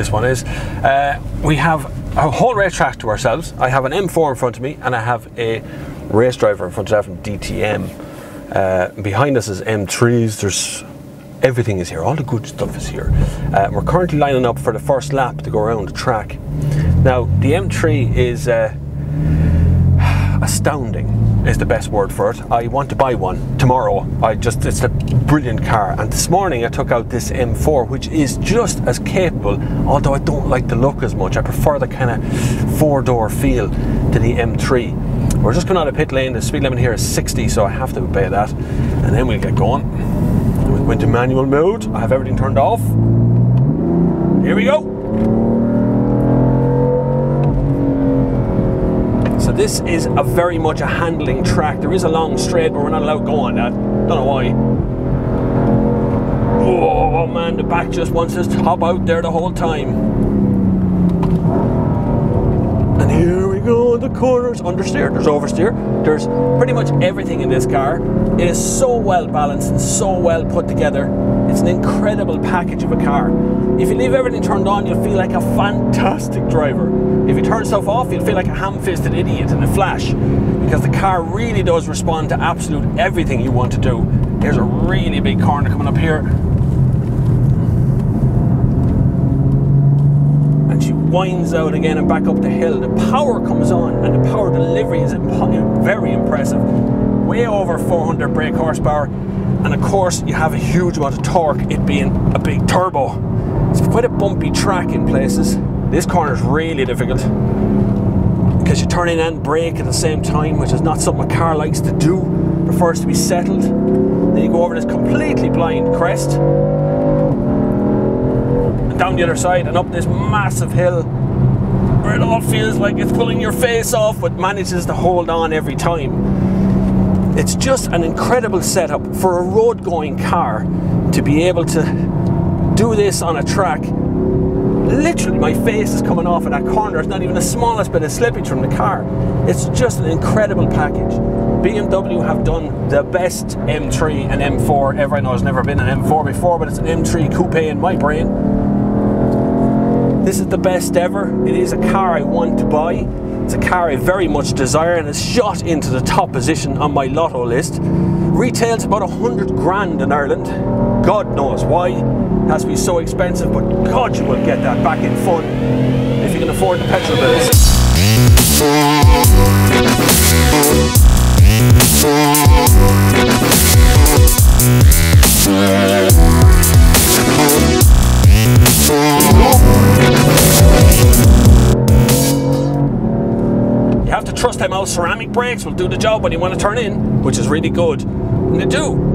this one is. We have a whole racetrack to ourselves. I have an M4 in front of me, and I have a race driver in front of that from DTM. Behind us is M3s. There's everything is here. All the good stuff is here. We're currently lining up for the first lap to go around the track. Now, the M3 is astounding. Is the best word for it. I want to buy one tomorrow. It's a brilliant car. And this morning I took out this M4, which is just as capable, although I don't like the look as much. I prefer the kind of four-door feel to the M3. We're just coming out of pit lane. The speed limit here is 60, so I have to obey that. And then we'll get going. We'll go into manual mode. I have everything turned off. Here we go. So this is a very much a handling track. There is a long straight, but we're not allowed to go on that. Don't know why. Oh man, the back just wants us to hop out there the whole time. And here we go, the corners, understeer, there's oversteer. There's pretty much everything in this car. It is so well balanced and so well put together. It's an incredible package of a car. If you leave everything turned on, you'll feel like a fantastic driver. If you turn stuff off, you'll feel like a ham-fisted idiot in a flash, because the car really does respond to absolute everything you want to do. There's a really big corner coming up here. And she winds out again and back up the hill. The power comes on, and the power delivery is very impressive. Way over 400 brake horsepower. And of course, you have a huge amount of torque, it being a big turbo. It's quite a bumpy track in places. This corner is really difficult because you turn in and brake at the same time, which is not something a car likes to do. Prefers to be settled. Then you go over this completely blind crest and down the other side and up this massive hill where it all feels like it's pulling your face off, but manages to hold on every time. It's just an incredible setup for a road-going car to be able to do this on a track. Literally, my face is coming off in that corner. It's not even the smallest bit of slippage from the car. It's just an incredible package. BMW have done the best M3 and M4 ever. I know there's never been an M4 before, but it's an M3 coupe in my brain. This is the best ever. It is a car I want to buy. It's a car I very much desire, and it's shot into the top position on my lotto list. Retails about 100 grand in Ireland. God knows why. It has to be so expensive, but God, you will get that back in fun if you can afford the petrol bills. You have to trust them out. Ceramic brakes will do the job when you want to turn in, which is really good. And they do.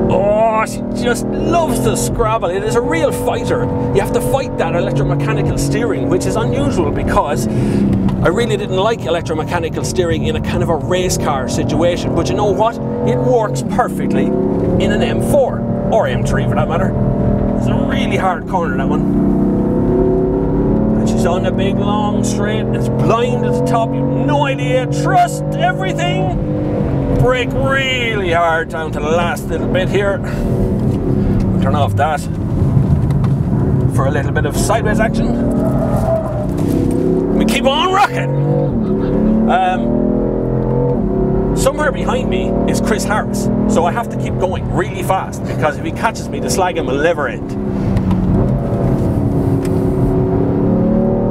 Oh, she just loves to scrabble. It is a real fighter. You have to fight that electromechanical steering, which is unusual because I really didn't like electromechanical steering in a kind of a race car situation. But you know what? It works perfectly in an M4 or M3 for that matter. It's a really hard corner, that one. And she's on a big long straight. It's blind at the top. You've no idea. Trust everything. Brake really hard down to the last little bit here. Turn off that for a little bit of sideways action. We keep on rocking. Somewhere behind me is Chris Harris, so I have to keep going really fast because if he catches me, the slagging will never end.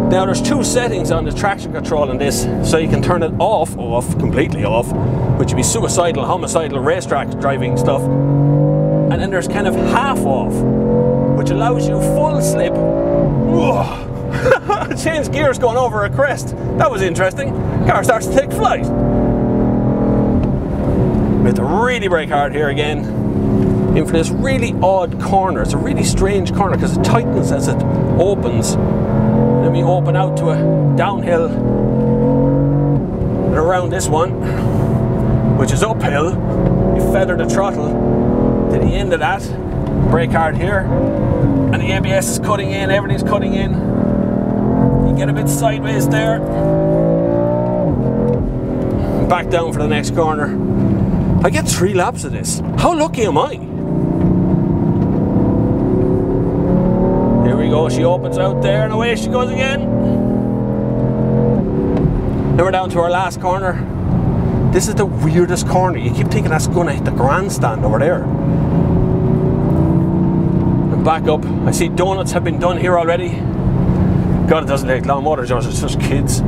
Now there's two settings on the traction control in this, so you can turn it off, completely off, which would be suicidal, homicidal racetrack driving stuff. And then there's kind of half off, which allows you full slip. Change gears going over a crest. That was interesting. Car starts to take flight. We have to really brake hard here again. In for this really odd corner. It's a really strange corner because it tightens as it opens. Then we open out to a downhill and around this one, which is uphill. We feather the throttle to the end of that, brake hard here, and the ABS is cutting in, everything's cutting in. You get a bit sideways there, and back down for the next corner. I get 3 laps of this. How lucky am I? Here we go. go. She opens out there and away she goes again. Now we're down to our last corner. This is the weirdest corner. You keep thinking that's going to hit the grandstand over there. And back up. I see donuts have been done here already. God, it doesn't take long. Motor Jones, it's just kids.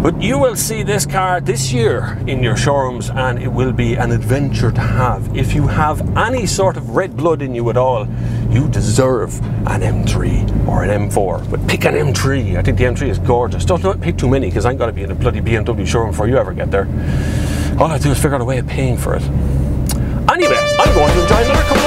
But you will see this car this year in your showrooms, and it will be an adventure to have. If you have any sort of red blood in you at all, you deserve an M3 or an M4. But pick an M3. I think the M3 is gorgeous. Don't pick too many, because I'm going to be in a bloody BMW showroom before you ever get there. All I have to do is figure out a way of paying for it. Anyway, I'm going to enjoy another